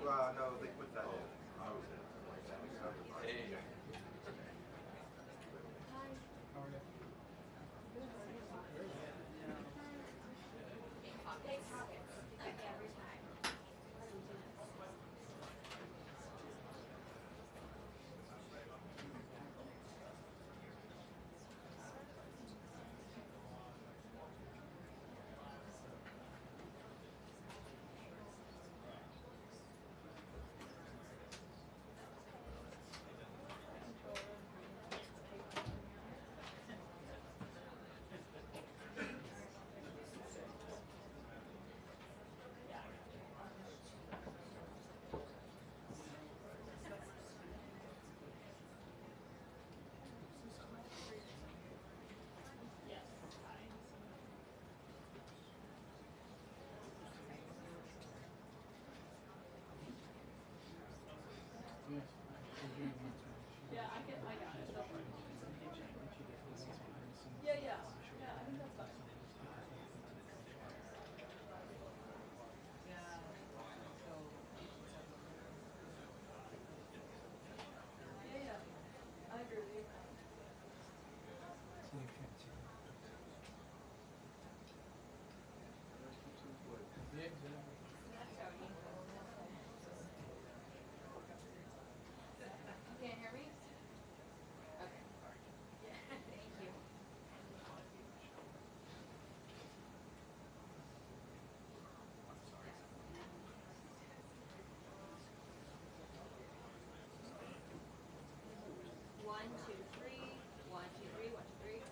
No, they put that in. Hey. Hi. How are you? Big pockets, like every time. Yeah, I got it. Yeah, I think that's fine. Yeah. Yeah, I agree with you. You can't hear me? Okay. Yeah, thank you. One, two, three. 1, 2, 3. 1, 2, 3.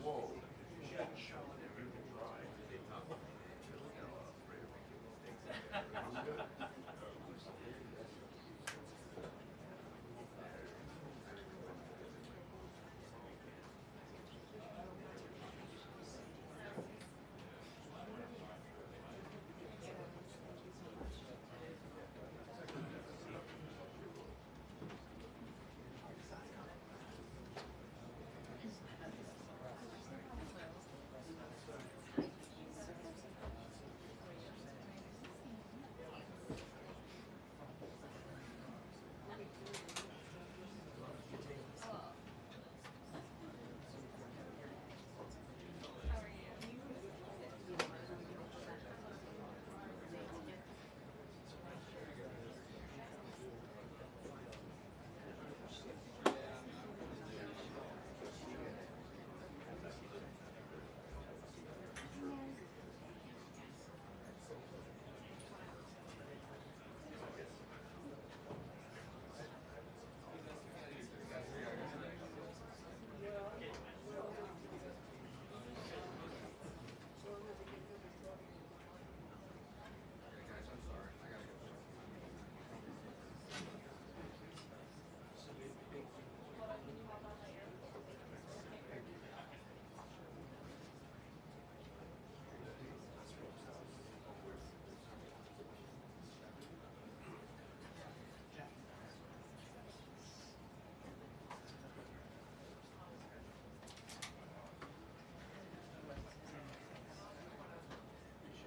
Whoa.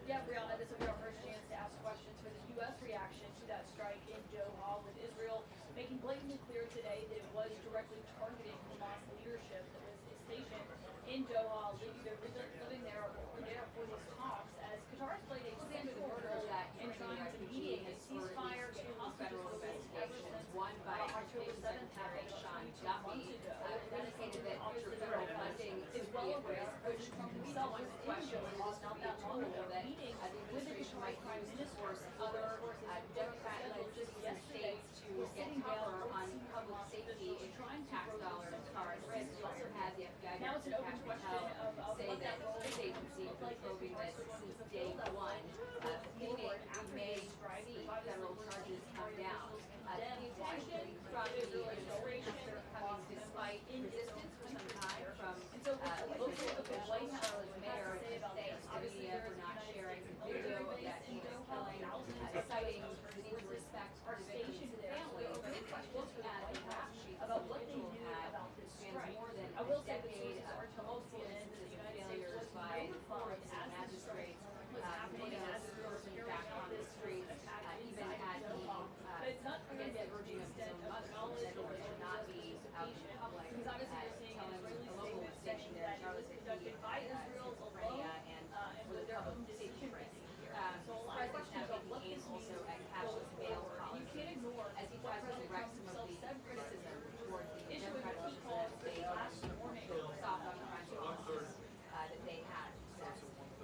Yeah, Brianna, this will be our first chance to ask questions for the U.S. reaction to that strike in Doha, with Israel making blatantly clear today that it was directly targeting Hamas leadership that was stationed in Doha, living there or there for these talks, as Qatar has played a central role in trying to mediate a ceasefire, get hostages released ever since October 7th happened 2 months ago. And then obviously federal funding is well aware, President Trump himself was in Doha not that long ago, meeting with the might use to force other Democrat-led states to get cover on public safety if tax dollars are at risk. You also had the FBI Director Cash Patel say that his agency has been probing this since day one, meaning we may see federal charges come down. The attention from the administration has been coming despite resistance for some time from local officials. Charlotte's mayor thanks the media for not sharing video of that heinous killing, citing the need to respect the victim's family. But looking at the rap sheet the individual had spans more than a decade of multiple instances of failures by courts and magistrates, putting this person back on the streets, even had against the urging of his own mother, that it should not be out in public, telling the local station there, Charlotte, that he had schizophrenia and was a public safety risk. The president now taking aim also at cashless bail policy as he tries to direct some of the criticism towards the Democratic United States soft on crime policies that they had.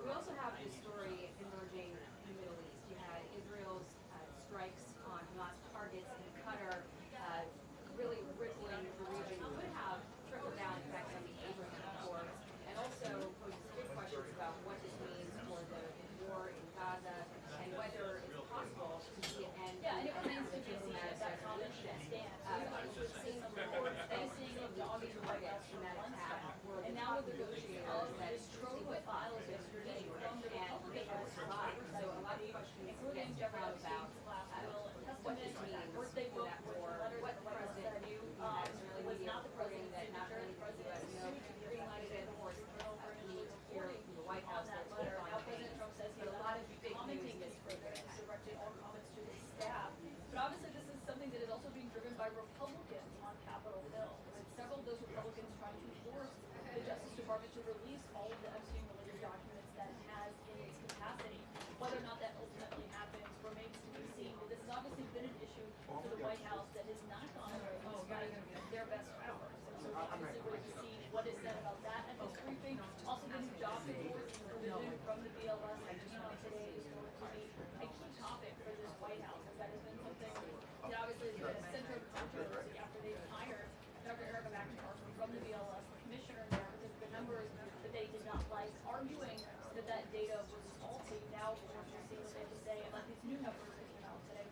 We also have this story emerging in the Middle East. You had Israel's strikes on Hamas targets in Qatar, really rippling the region, could have trickle-down effects on the Abraham Accords, and also poses big questions about what this means for the war in Gaza and whether it's possible to see an end to a diplomatic resolution. We've seen reports that Saudi targets in that attack were top negotiators that would file a dispute and they were survived. So a lot of questions get thrown about what this means for that war, what the president knew. He had Israeli media reporting that not only did the U.S. know, green-lighted it, of course, we need to hear from the White House that it's on President Trump says but a lot of big news this program directed all comments to his staff. But obviously this is something that is also being driven by Republicans on Capitol Hill, with several of those Republicans trying to force the Justice Department to release all of the Epstein-related documents that it has in its capacity. Whether or not that ultimately happens remains to be seen. But this has obviously been an issue for the White House that has not gone away despite their best efforts. And so obviously we're going to see what is said about that at this briefing. Also the new job reports provision from the BLS today is going to be a key topic for this White House, as that has been something that obviously has been a center of controversy after they've hired Dr. Erica McIntyre from the BLS, the commissioner there, because the numbers that they did not like, arguing that that data was faulty. Now we're going to see what they have to say about these new numbers that came out today.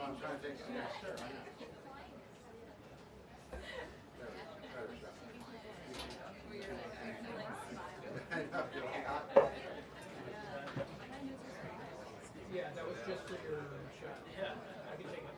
I'm trying to take some. Yeah, sure. Yeah, that was just for your shot. Yeah, I can take it.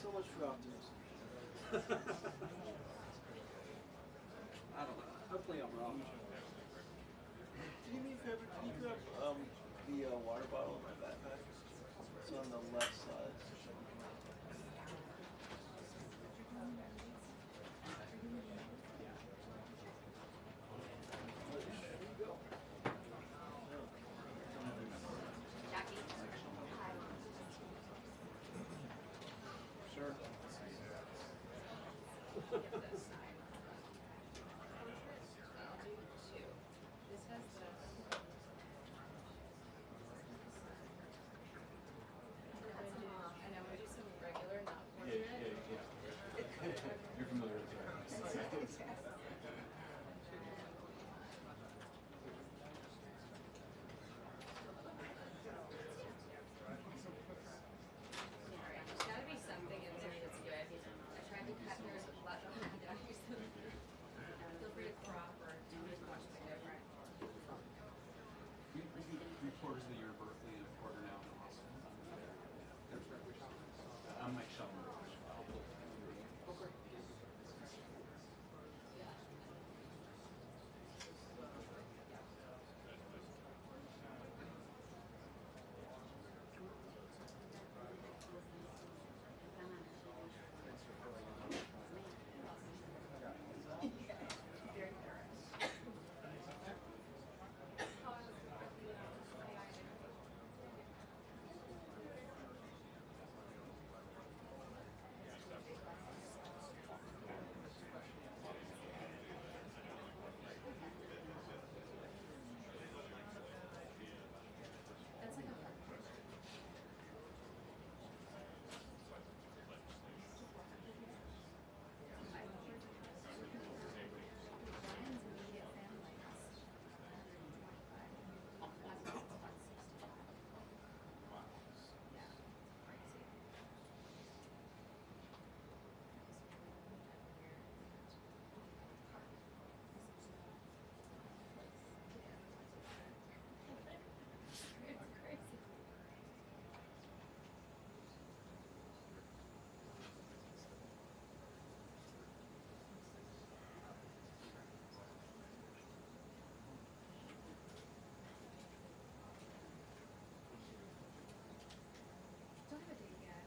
So much for optimism. I don't know. Hopefully I'm wrong. Can you do me a favor? Can you grab the water bottle in my backpack? It's on the left side. Jackie? Sure. This has the... I know, we do some regular, not portrait. You're familiar with that. Sorry, there's gotta be something in there that's good. I tried to cut theirs with blood on my dice. Feel free to crop or do just watch the different. Three quarters of the year Berkeley and a quarter now in Austin. I'm Mike Sheldon. Very thorough. That's like a it's crazy. Don't have a date yet.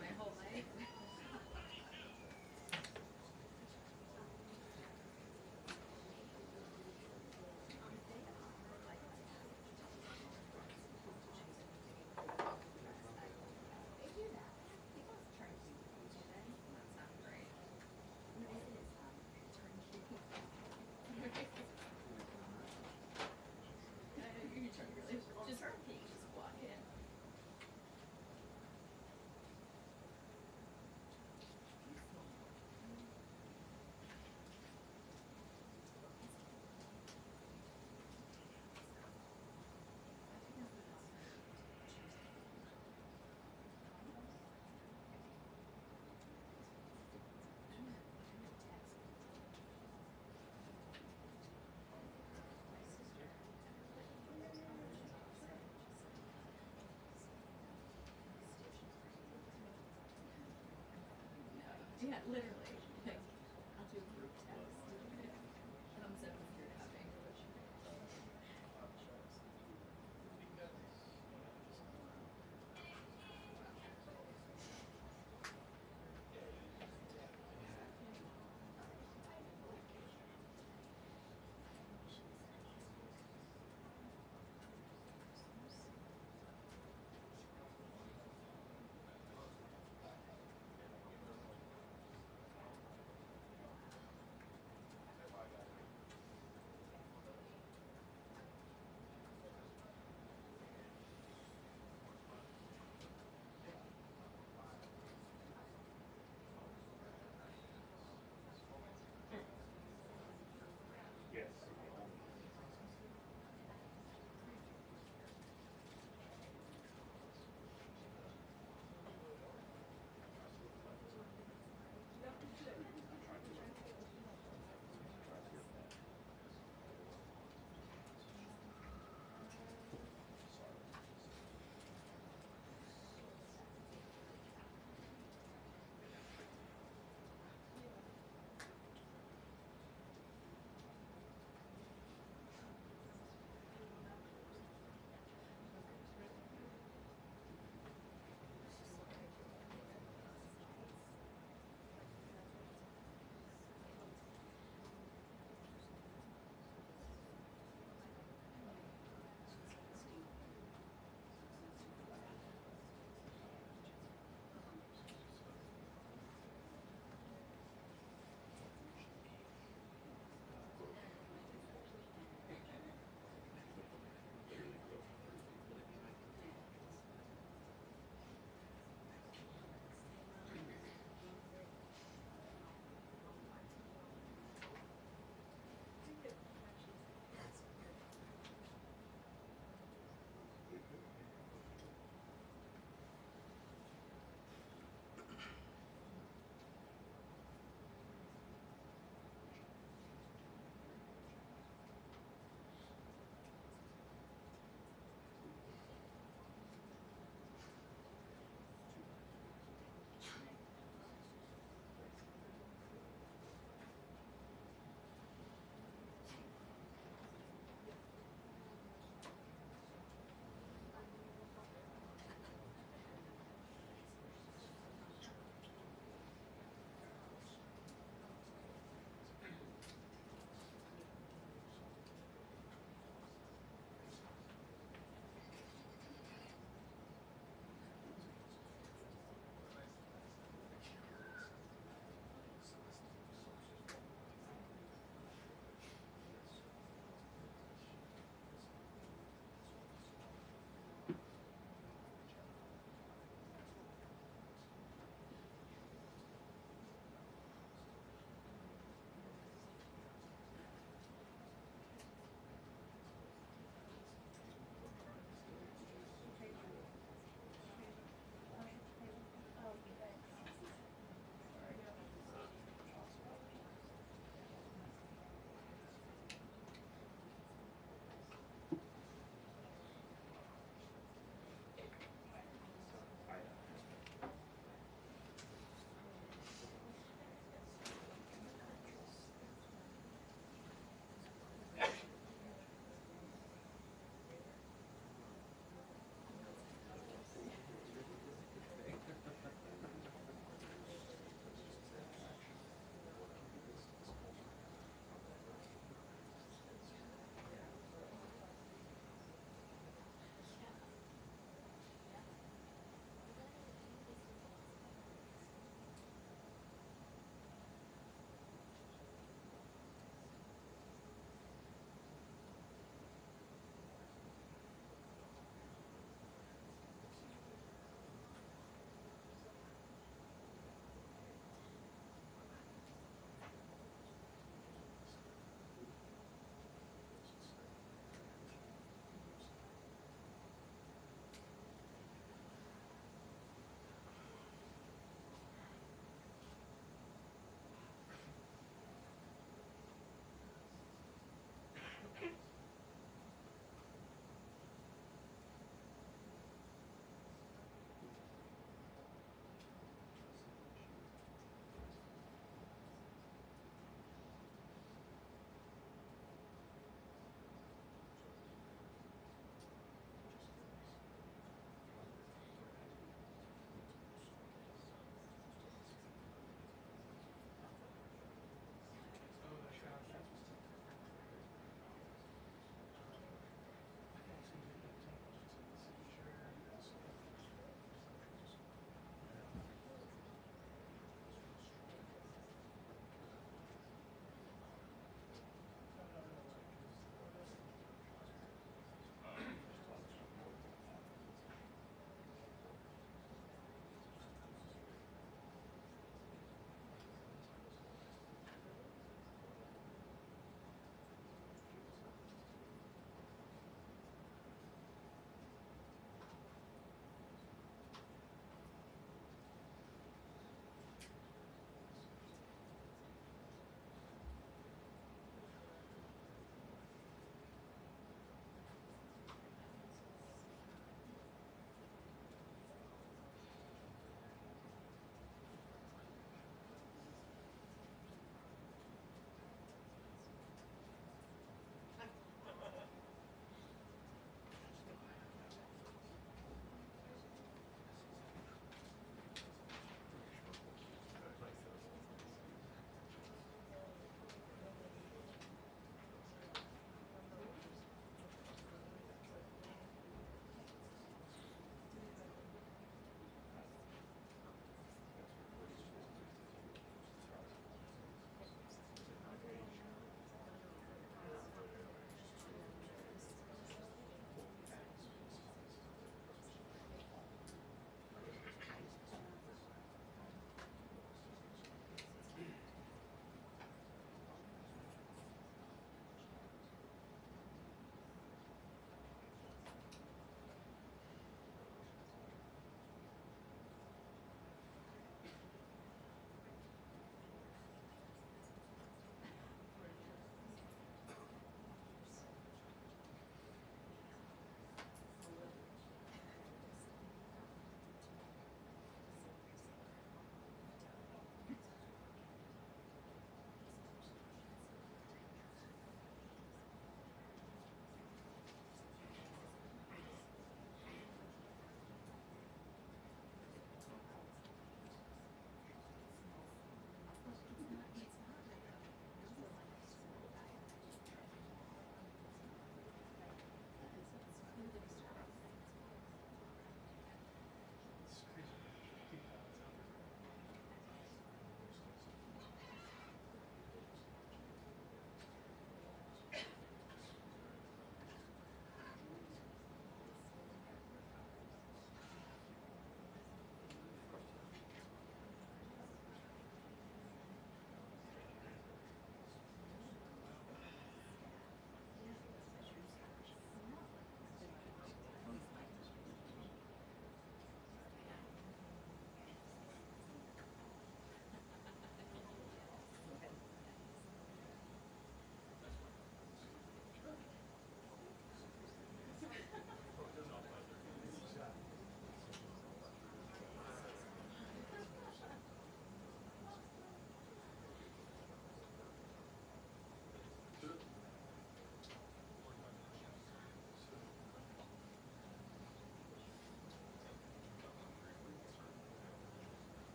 My whole life. They do that. People try to do that. That's not great. No, it is turnkey. You're trying to really just turnkey. Just walk in. Yeah, literally. Like, I'll do a group text. Thumbs up if you're having.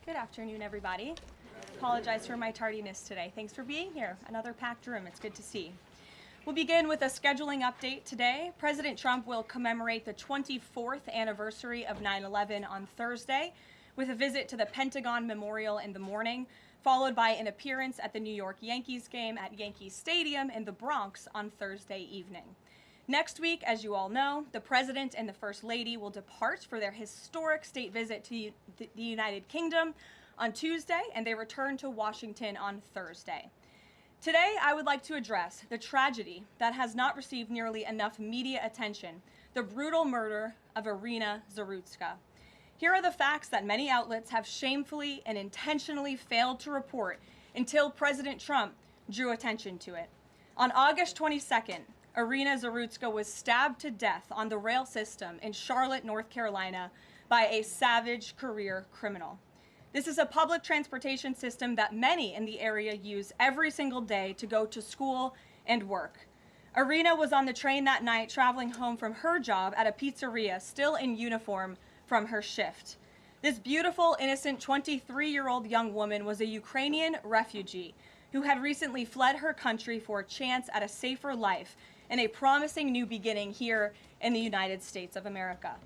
Good afternoon, everybody. Apologize for my tardiness today. Thanks for being here. Another packed room. It's good to see. We'll begin with a scheduling update today. President Trump will commemorate the 24th anniversary of 9/11 on Thursday with a visit to the Pentagon Memorial in the morning, followed by an appearance at the New York Yankees game at Yankee Stadium in the Bronx on Thursday evening. Next week, as you all know, the President and the First Lady will depart for their historic state visit to the United Kingdom on Tuesday, and they return to Washington on Thursday. Today, I would like to address the tragedy that has not received nearly enough media attention, the brutal murder of Irina Zarutska. Here are the facts that many outlets have shamefully and intentionally failed to report until President Trump drew attention to it. On August 22nd, Irina Zarutska was stabbed to death on the rail system in Charlotte, North Carolina, by a savage career criminal. This is a public transportation system that many in the area use every single day to go to school and work. Irina was on the train that night traveling home from her job at a pizzeria, still in uniform from her shift. This beautiful, innocent 23-year-old young woman was a Ukrainian refugee who had recently fled her country for a chance at a safer life and a promising new beginning here in the United States of America.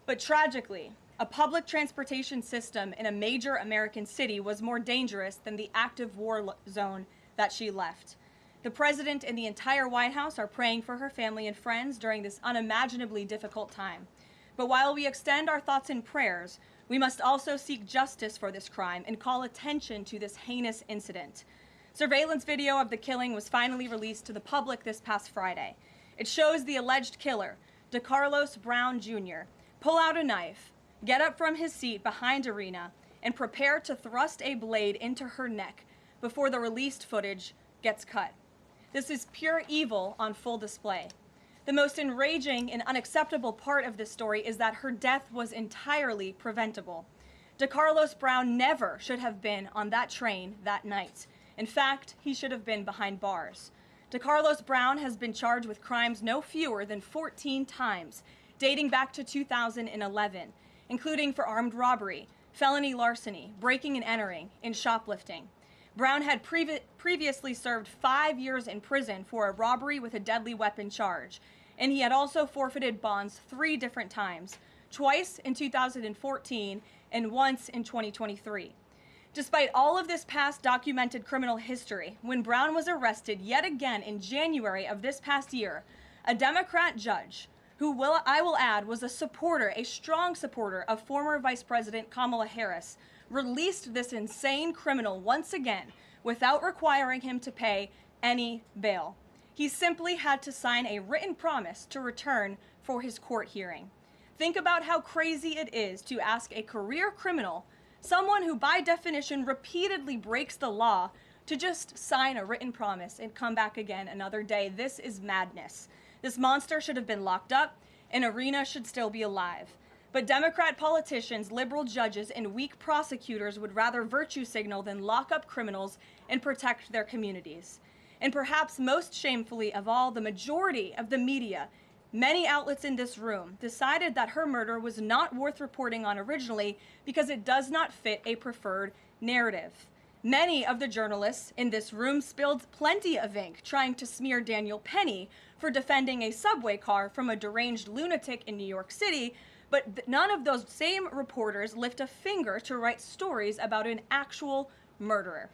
But tragically, a public transportation system in a major American city was more dangerous than the active war zone that she left. The President and the entire White House are praying for her family and friends during this unimaginably difficult time. But while we extend our thoughts and prayers, we must also seek justice for this crime and call attention to this heinous incident. Surveillance video of the killing was finally released to the public this past Friday. It shows the alleged killer, DeCarlos Brown Jr., pull out a knife, get up from his seat behind Irina, and prepare to thrust a blade into her neck before the released footage gets cut. This is pure evil on full display. The most enraging and unacceptable part of this story is that her death was entirely preventable. DeCarlos Brown never should have been on that train that night. In fact, he should have been behind bars. DeCarlos Brown has been charged with crimes no fewer than 14 times, dating back to 2011, including for armed robbery, felony larceny, breaking and entering, and shoplifting. Brown had previously served 5 years in prison for a robbery with a deadly weapon charge, and he had also forfeited bonds 3 different times, twice in 2014 and once in 2023. Despite all of this past documented criminal history, when Brown was arrested yet again in January of this past year, a Democrat judge, who I will add was a strong supporter of former Vice President Kamala Harris, released this insane criminal once again without requiring him to pay any bail. He simply had to sign a written promise to return for his court hearing. Think about how crazy it is to ask a career criminal, someone who by definition repeatedly breaks the law, to just sign a written promise and come back again another day. This is madness. This monster should have been locked up, and Irina should still be alive. But Democrat politicians, liberal judges, and weak prosecutors would rather virtue signal than lock up criminals and protect their communities. And perhaps most shamefully of all, the majority of the media, many outlets in this room, decided that her murder was not worth reporting on originally because it does not fit a preferred narrative. Many of the journalists in this room spilled plenty of ink trying to smear Daniel Penny for defending a subway car from a deranged lunatic in New York City, but none of those same reporters lift a finger to write stories about an actual murderer.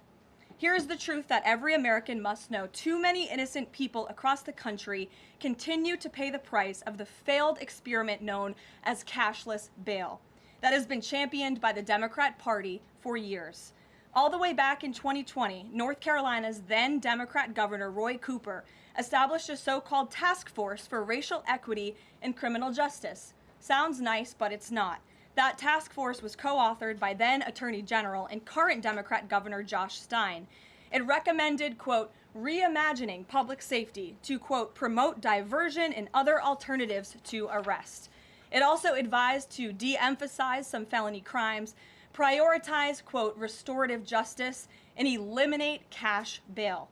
Here's the truth that every American must know. Too many innocent people across the country continue to pay the price of the failed experiment known as cashless bail that has been championed by the Democrat Party for years. All the way back in 2020, North Carolina's then Democrat Governor Roy Cooper established a so-called task force for racial equity and criminal justice. Sounds nice, but it's not. That task force was co-authored by then Attorney General and current Democrat Governor Josh Stein. It recommended, quote, reimagining public safety to, quote, promote diversion and other alternatives to arrest. It also advised to de-emphasize some felony crimes, prioritize, quote, restorative justice, and eliminate cash bail.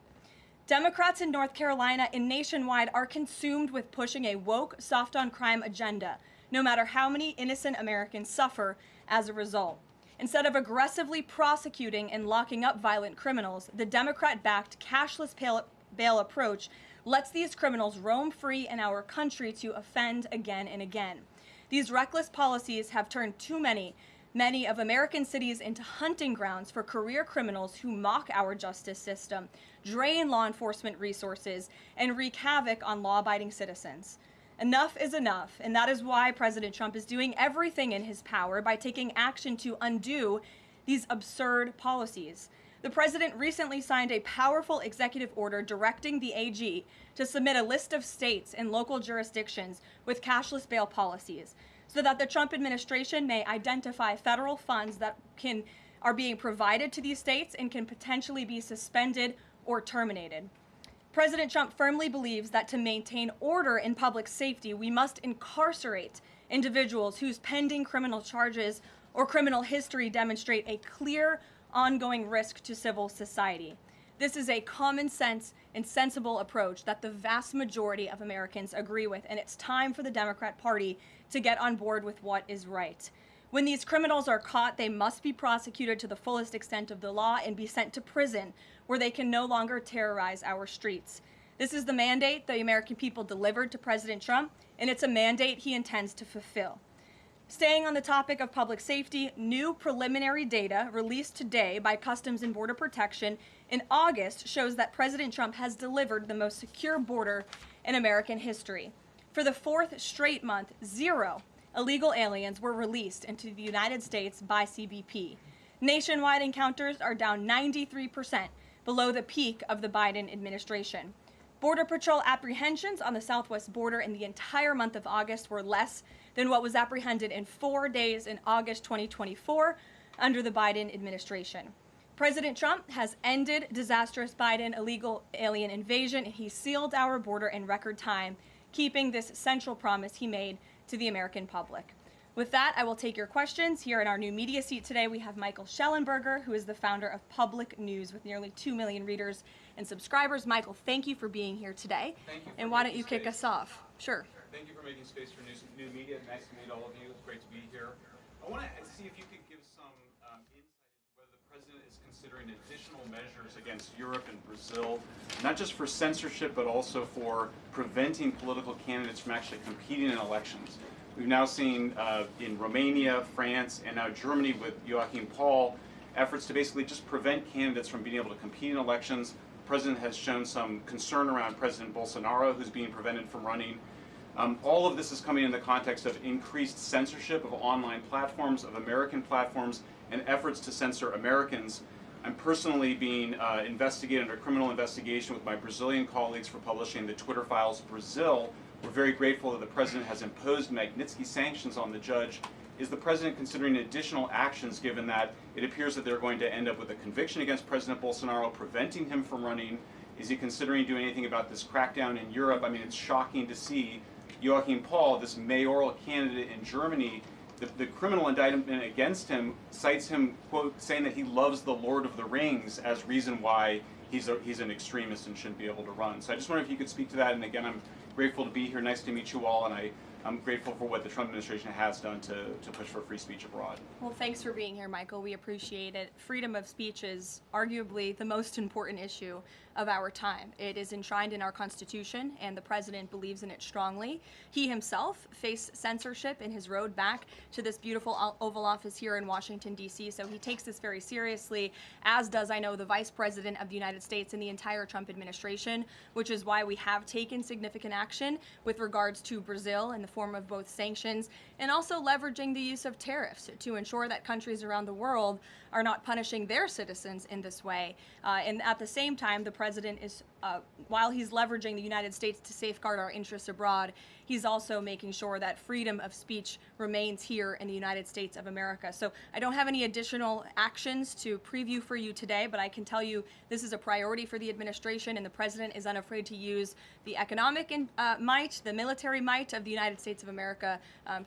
Democrats in North Carolina and nationwide are consumed with pushing a woke, soft-on-crime agenda, no matter how many innocent Americans suffer as a result. Instead of aggressively prosecuting and locking up violent criminals, the Democrat-backed cashless bail approach lets these criminals roam free in our country to offend again and again. These reckless policies have turned too many of American cities into hunting grounds for career criminals who mock our justice system, drain law enforcement resources, and wreak havoc on law-abiding citizens. Enough is enough, and that is why President Trump is doing everything in his power by taking action to undo these absurd policies. The president recently signed a powerful executive order directing the AG to submit a list of states and local jurisdictions with cashless bail policies so that the Trump administration may identify federal funds that are being provided to these states and can potentially be suspended or terminated. President Trump firmly believes that to maintain order in public safety, we must incarcerate individuals whose pending criminal charges or criminal history demonstrate a clear, ongoing risk to civil society. This is a common sense and sensible approach that the vast majority of Americans agree with, and it's time for the Democrat Party to get on board with what is right. When these criminals are caught, they must be prosecuted to the fullest extent of the law and be sent to prison, where they can no longer terrorize our streets. This is the mandate the American people delivered to President Trump, and it's a mandate he intends to fulfill. Staying on the topic of public safety, new preliminary data released today by Customs and Border Protection in August shows that President Trump has delivered the most secure border in American history. For the fourth straight month, 0 illegal aliens were released into the United States by CBP. Nationwide encounters are down 93%, below the peak of the Biden administration. Border Patrol apprehensions on the southwest border in the entire month of August were less than what was apprehended in 4 days in August 2024 under the Biden administration. President Trump has ended disastrous Biden illegal alien invasion, and he sealed our border in record time, keeping this central promise he made to the American public. With that, I will take your questions. Here in our new media seat today, we have Michael Schellenberger, who is the founder of Public News with nearly 2 million readers and subscribers. Michael, thank you for being here today. Thank you. And why don't you kick us off? Sure. Thank you for making space for new media. Nice to meet all of you. It's great to be here. I want to see if you could give some insight into whether the president is considering additional measures against Europe and Brazil, not just for censorship, but also for preventing political candidates from actually competing in elections. We've now seen in Romania, France, and now Germany with Joachim Paul, efforts to basically just prevent candidates from being able to compete in elections. The president has shown some concern around President Bolsonaro, who's being prevented from running. All of this is coming in the context of increased censorship of online platforms, of American platforms, and efforts to censor Americans. I'm personally being investigated under criminal investigation with my Brazilian colleagues for publishing the Twitter Files Brazil. We're very grateful that the president has imposed Magnitsky sanctions on the judge. Is the president considering additional actions, given that it appears that they're going to end up with a conviction against President Bolsonaro, preventing him from running? Is he considering doing anything about this crackdown in Europe? I mean, it's shocking to see Joachim Paul, this mayoral candidate in Germany, the criminal indictment against him cites him, quote, saying that he loves the Lord of the Rings as reason why he's an extremist and shouldn't be able to run. So I just wonder if you could speak to that. And again, I'm grateful to be here. Nice to meet you all. And I'm grateful for what the Trump administration has done to push for free speech abroad. Well, thanks for being here, Michael. We appreciate it. Freedom of speech is arguably the most important issue of our time. It is enshrined in our Constitution, and the president believes in it strongly. He himself faced censorship in his road back to this beautiful Oval Office here in Washington, D.C., so he takes this very seriously, as does, I know, the Vice President of the United States and the entire Trump administration, which is why we have taken significant action with regards to Brazil in the form of both sanctions and also leveraging the use of tariffs to ensure that countries around the world are not punishing their citizens in this way. And at the same time, the president is, while he's leveraging the United States to safeguard our interests abroad, he's also making sure that freedom of speech remains here in the United States of America. So I don't have any additional actions to preview for you today, but I can tell you this is a priority for the administration, and the president is unafraid to use the economic might, the military might of the United States of America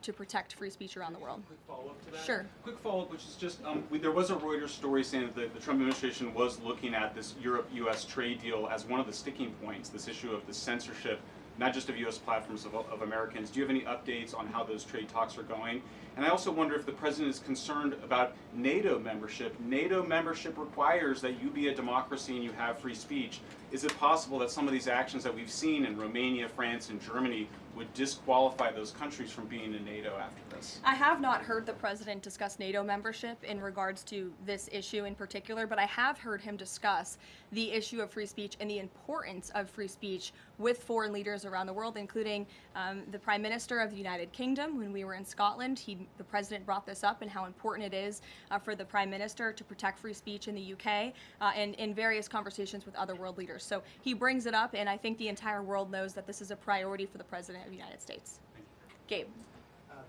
to protect free speech around the world. Quick follow-up to that? Sure. Quick follow-up, which is just, there was a Reuters story saying that the Trump administration was looking at this Europe-U.S. trade deal as one of the sticking points, this issue of the censorship not just of U.S. platforms, of Americans. Do you have any updates on how those trade talks are going? And I also wonder if the president is concerned about NATO membership. NATO membership requires that you be a democracy and you have free speech. Is it possible that some of these actions that we've seen in Romania, France, and Germany would disqualify those countries from being in NATO after this? I have not heard the president discuss NATO membership in regards to this issue in particular, but I have heard him discuss the issue of free speech and the importance of free speech with foreign leaders around the world, including the Prime Minister of the United Kingdom. When we were in Scotland, the president brought this up and how important it is for the Prime Minister to protect free speech in the UK and in various conversations with other world leaders. So he brings it up, and I think the entire world knows that this is a priority for the President of the United States. Gabe.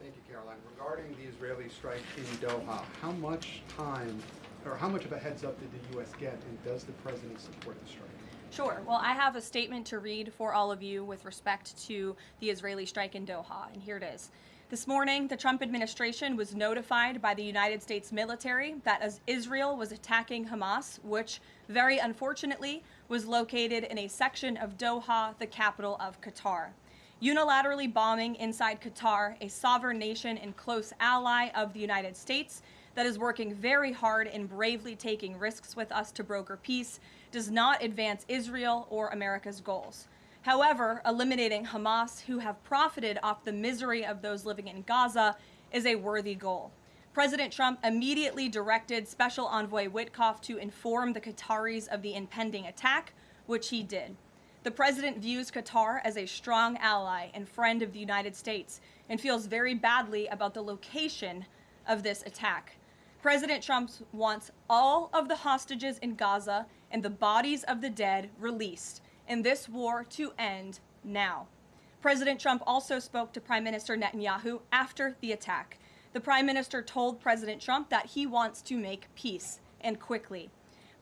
Thank you, Caroline. Regarding the Israeli strike in Doha, how much time or how much of a heads up did the U.S. get, and does the president support the strike? Sure. Well, I have a statement to read for all of you with respect to the Israeli strike in Doha, and here it is. This morning, the Trump administration was notified by the United States military that as Israel was attacking Hamas, which very unfortunately was located in a section of Doha, the capital of Qatar. Unilaterally bombing inside Qatar, a sovereign nation and close ally of the United States that is working very hard and bravely taking risks with us to broker peace, does not advance Israel or America's goals. However, eliminating Hamas, who have profited off the misery of those living in Gaza, is a worthy goal. President Trump immediately directed Special Envoy Witkoff to inform the Qataris of the impending attack, which he did. The president views Qatar as a strong ally and friend of the United States and feels very badly about the location of this attack. President Trump wants all of the hostages in Gaza and the bodies of the dead released, and this war to end now. President Trump also spoke to Prime Minister Netanyahu after the attack. The Prime Minister told President Trump that he wants to make peace, and quickly.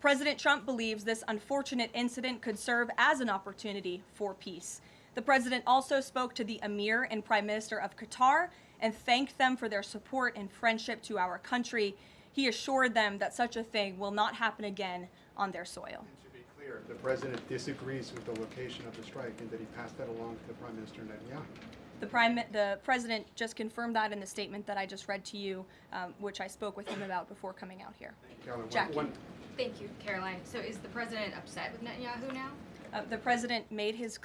President Trump believes this unfortunate incident could serve as an opportunity for peace. The president also spoke to the Emir and Prime Minister of Qatar and thanked them for their support and friendship to our country. He assured them that such a thing will not happen again on their soil. And to be clear, the president disagrees with the location of the strike and that he passed that along to the Prime Minister Netanyahu. The president just confirmed that in the statement that I just read to you, which I spoke with him about before coming out here. Caroline, Jackie. Thank you, Caroline. So is the president upset with Netanyahu now? The president made his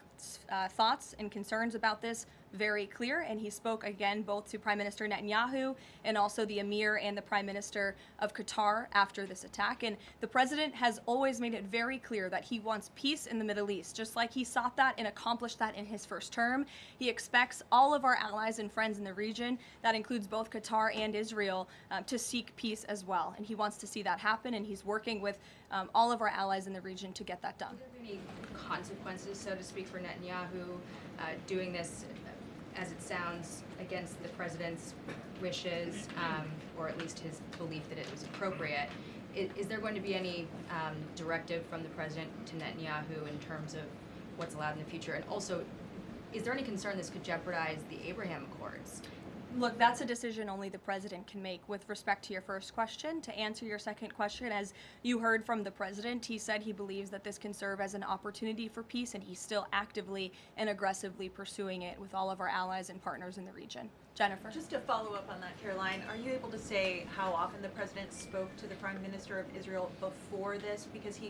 thoughts and concerns about this very clear, and he spoke again both to Prime Minister Netanyahu and also the Emir and the Prime Minister of Qatar after this attack. And the president has always made it very clear that he wants peace in the Middle East, just like he sought that and accomplished that in his first term. He expects all of our allies and friends in the region, that includes both Qatar and Israel, to seek peace as well. And he wants to see that happen, and he's working with all of our allies in the region to get that done. Are there any consequences, so to speak, for Netanyahu doing this, as it sounds, against the president's wishes, or at least his belief that it was appropriate? Is there going to be any directive from the president to Netanyahu in terms of what's allowed in the future? And also, is there any concern this could jeopardize the Abraham Accords? Look, that's a decision only the president can make. With respect to your first question, to answer your second question, as you heard from the president, he said he believes that this can serve as an opportunity for peace, and he's still actively and aggressively pursuing it with all of our allies and partners in the region. Jennifer? Just to follow up on that, Caroline, are you able to say how often the president spoke to the Prime Minister of Israel before this? Because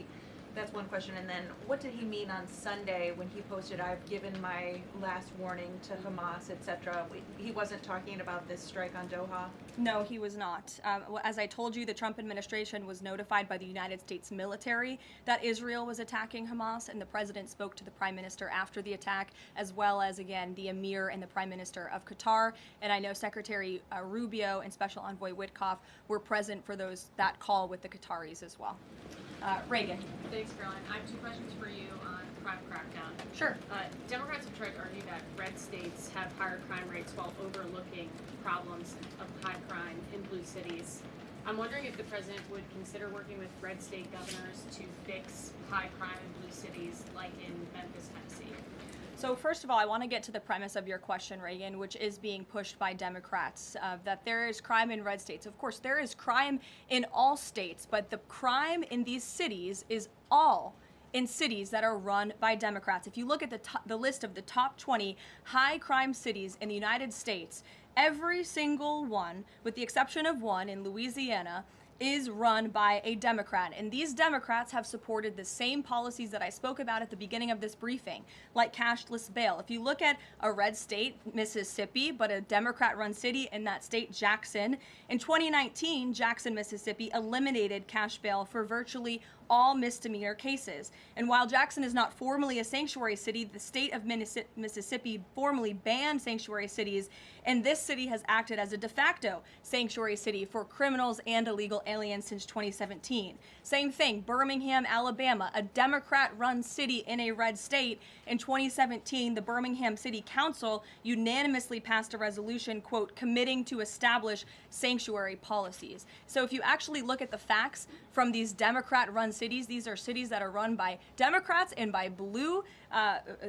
that's one question. And then what did he mean on Sunday when he posted, "I've given my last warning to Hamas," etc.? He wasn't talking about this strike on Doha? No, he was not. As I told you, the Trump administration was notified by the United States military that Israel was attacking Hamas, and the president spoke to the Prime Minister after the attack, as well as, again, the Emir and the Prime Minister of Qatar. And I know Secretary Rubio and Special Envoy Witkoff were present for that call with the Qataris as well. Reagan. Thanks, Caroline. I have two questions for you on crime crackdown. Sure. Democrats have tried to argue that red states have higher crime rates while overlooking problems of high crime in blue cities. I'm wondering if the president would consider working with red state governors to fix high crime in blue cities like in Memphis, Tennessee. So first of all, I want to get to the premise of your question, Reagan, which is being pushed by Democrats, that there is crime in red states. Of course, there is crime in all states, but the crime in these cities is all in cities that are run by Democrats. If you look at the list of the top 20 high crime cities in the United States, every single one, with the exception of one in Louisiana, is run by a Democrat. And these Democrats have supported the same policies that I spoke about at the beginning of this briefing, like cashless bail. If you look at a red state, Mississippi, but a Democrat-run city in that state, Jackson, in 2019, Jackson, Mississippi eliminated cash bail for virtually all misdemeanor cases. And while Jackson is not formally a sanctuary city, the state of Mississippi formally banned sanctuary cities, and this city has acted as a de facto sanctuary city for criminals and illegal aliens since 2017. Same thing, Birmingham, Alabama, a Democrat-run city in a red state. In 2017, the Birmingham City Council unanimously passed a resolution, quote, committing to establish sanctuary policies. So if you actually look at the facts from these Democrat-run cities, these are cities that are run by Democrats and by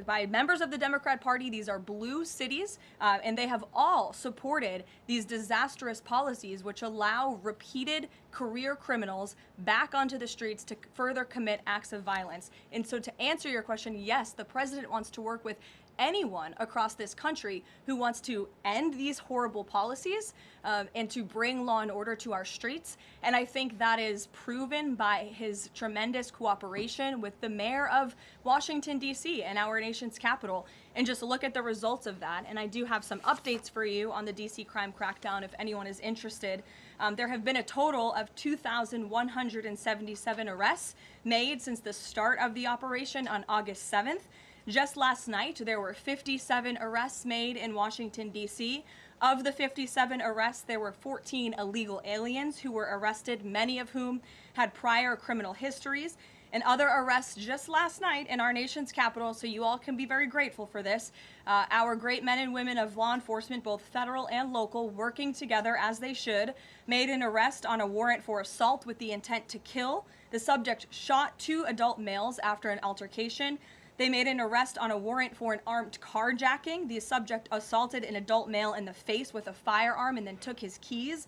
by members of the Democrat Party. These are blue cities, and they have all supported these disastrous policies which allow repeated career criminals back onto the streets to further commit acts of violence. And so to answer your question, yes, the president wants to work with anyone across this country who wants to end these horrible policies and to bring law and order to our streets. And I think that is proven by his tremendous cooperation with the mayor of Washington, D.C. and our nation's capital. And just look at the results of that. And I do have some updates for you on the D.C. crime crackdown if anyone is interested. There have been a total of 2,177 arrests made since the start of the operation on August 7th. Just last night, there were 57 arrests made in Washington, D.C. Of the 57 arrests, there were 14 illegal aliens who were arrested, many of whom had prior criminal histories. And other arrests just last night in our nation's capital, so you all can be very grateful for this. Our great men and women of law enforcement, both federal and local, working together as they should, made an arrest on a warrant for assault with the intent to kill. The subject shot 2 adult males after an altercation. They made an arrest on a warrant for an armed carjacking. The subject assaulted an adult male in the face with a firearm and then took his keys.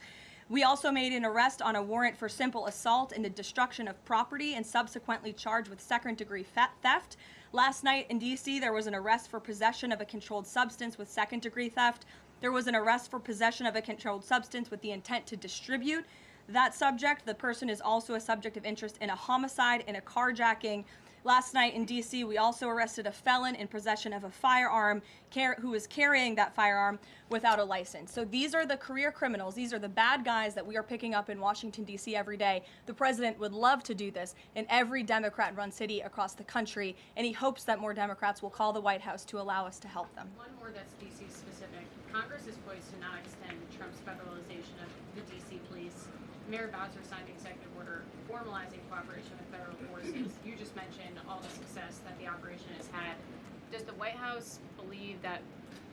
We also made an arrest on a warrant for simple assault and the destruction of property and subsequently charged with second-degree theft. Last night in D.C., there was an arrest for possession of a controlled substance with second-degree theft. There was an arrest for possession of a controlled substance with the intent to distribute that subject. The person is also a subject of interest in a homicide and a carjacking. Last night in D.C., we also arrested a felon in possession of a firearm who was carrying that firearm without a license. So these are the career criminals. These are the bad guys that we are picking up in Washington, D.C. every day. The president would love to do this in every Democrat-run city across the country, and he hopes that more Democrats will call the White House to allow us to help them. One more that's D.C. specific. Congress is poised to not extend Trump's federalization of the D.C. police. Mayor Bowser signed the executive order formalizing cooperation with federal forces. You just mentioned all the success that the operation has had. Does the White House believe that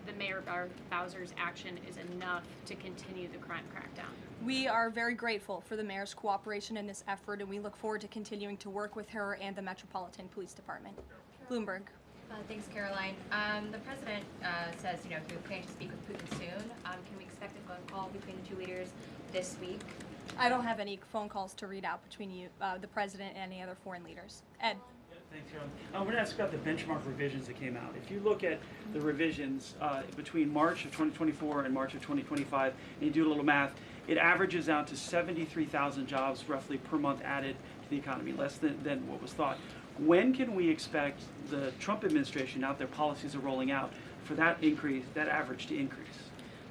the Mayor Bowser's action is enough to continue the crime crackdown? We are very grateful for the mayor's cooperation in this effort, and we look forward to continuing to work with her and the Metropolitan Police Department. Bloomberg. Thanks, Caroline. The president says, he plans to speak with Putin soon. Can we expect a phone call between the two leaders this week? I don't have any phone calls to read out between you, the president, and any other foreign leaders. Ed. Thanks, Carolyn. I want to ask about the benchmark revisions that came out. If you look at the revisions between March of 2024 and March of 2025, and you do a little math, it averages out to 73,000 jobs roughly per month added to the economy, less than what was thought. When can we expect the Trump administration, now that their policies are rolling out, for that increase, that average to increase?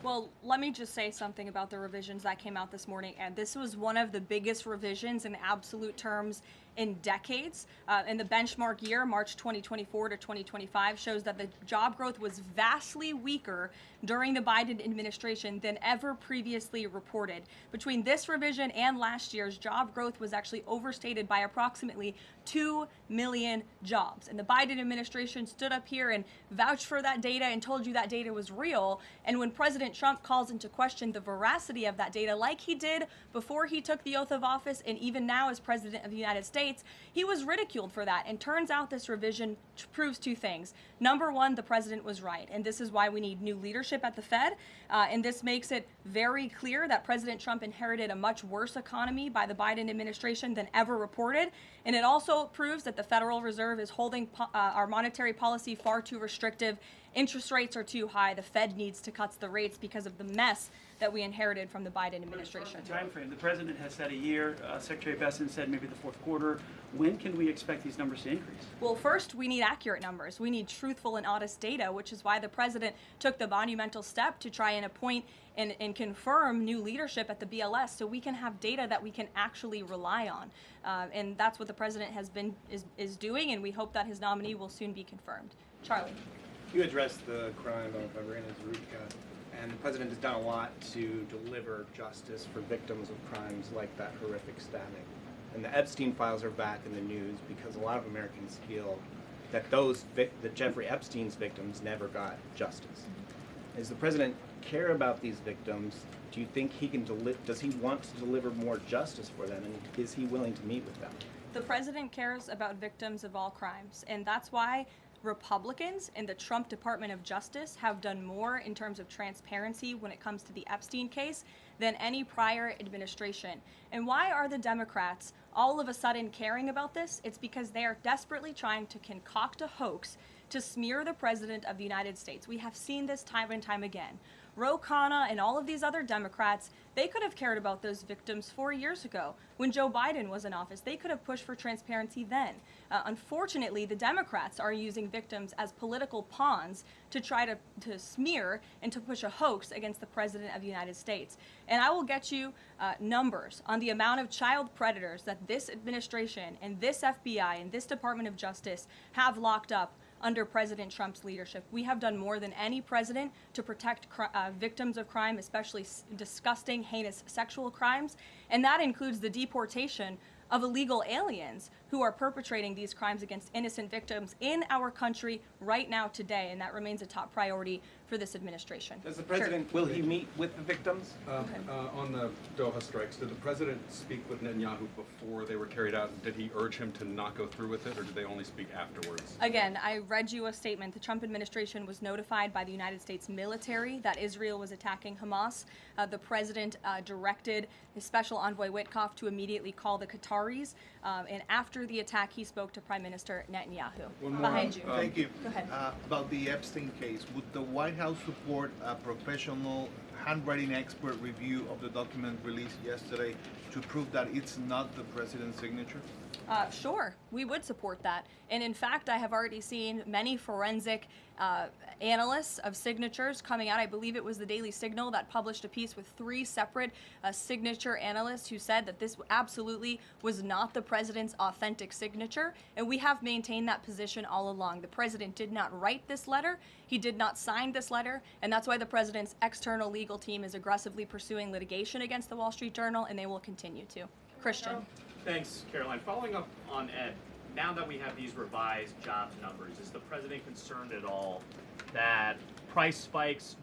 Well, let me just say something about the revisions that came out this morning. And this was one of the biggest revisions in absolute terms in decades. In the benchmark year, March 2024 to 2025, shows that the job growth was vastly weaker during the Biden administration than ever previously reported. Between this revision and last year's, job growth was actually overstated by approximately 2 million jobs. And the Biden administration stood up here and vouched for that data and told you that data was real. And when President Trump calls into question the veracity of that data, like he did before he took the oath of office and even now as President of the United States, States, he was ridiculed for that. And turns out this revision proves two things. Number one, the president was right, and this is why we need new leadership at the Fed. And this makes it very clear that President Trump inherited a much worse economy by the Biden administration than ever reported. And it also proves that the Federal Reserve is holding our monetary policy far too restrictive. Interest rates are too high. The Fed needs to cut the rates because of the mess that we inherited from the Biden administration. Time frame. The president has said a year. Secretary Besson said maybe the fourth quarter. When can we expect these numbers to increase? Well, first, we need accurate numbers. We need truthful and honest data, which is why the president took the monumental step to try and appoint and confirm new leadership at the BLS so we can have data that we can actually rely on. And that's what the president is doing, and we hope that his nominee will soon be confirmed. Charlie. You addressed the crime of Irina Zurika, and the president has done a lot to deliver justice for victims of crimes like that horrific stabbing. And the Epstein files are back in the news because a lot of Americans feel that that Jeffrey Epstein's victims never got justice. Does the president care about these victims? Do you think he can does he want to deliver more justice for them, and is he willing to meet with them? The president cares about victims of all crimes, and that's why Republicans in the Trump Department of Justice have done more in terms of transparency when it comes to the Epstein case than any prior administration. And why are the Democrats all of a sudden caring about this? It's because they are desperately trying to concoct a hoax to smear the President of the United States. We have seen this time and time again. Ro Khanna and all of these other Democrats, they could have cared about those victims 4 years ago when Joe Biden was in office. They could have pushed for transparency then. Unfortunately, the Democrats are using victims as political pawns to try to smear and to push a hoax against the President of the United States. And I will get you numbers on the amount of child predators that this administration and this FBI and this Department of Justice have locked up under President Trump's leadership. We have done more than any president to protect victims of crime, especially disgusting, heinous sexual crimes, and that includes the deportation of illegal aliens who are perpetrating these crimes against innocent victims in our country right now today, and that remains a top priority for this administration. Does the president, will he meet with the victims? On the Doha strikes, did the president speak with Netanyahu before they were carried out? Did he urge him to not go through with it, or did they only speak afterwards? Again, I read you a statement. The Trump administration was notified by the United States military that Israel was attacking Hamas. The president directed his special envoy Witkoff to immediately call the Qataris, and after the attack, he spoke to Prime Minister Netanyahu. Behind you. Thank you. Go ahead. About the Epstein case, would the White House support a professional handwriting expert review of the document released yesterday to prove that it's not the president's signature? Sure, we would support that. And in fact, I have already seen many forensic analysts of signatures coming out. I believe it was the Daily Signal that published a piece with 3 separate signature analysts who said that this absolutely was not the president's authentic signature. And we have maintained that position all along. The president did not write this letter. He did not sign this letter. And that's why the president's external legal team is aggressively pursuing litigation against the Wall Street Journal, and they will continue to. Christian. Thanks, Caroline. Following up on Ed, now that we have these revised jobs numbers, is the president concerned at all that price spikes,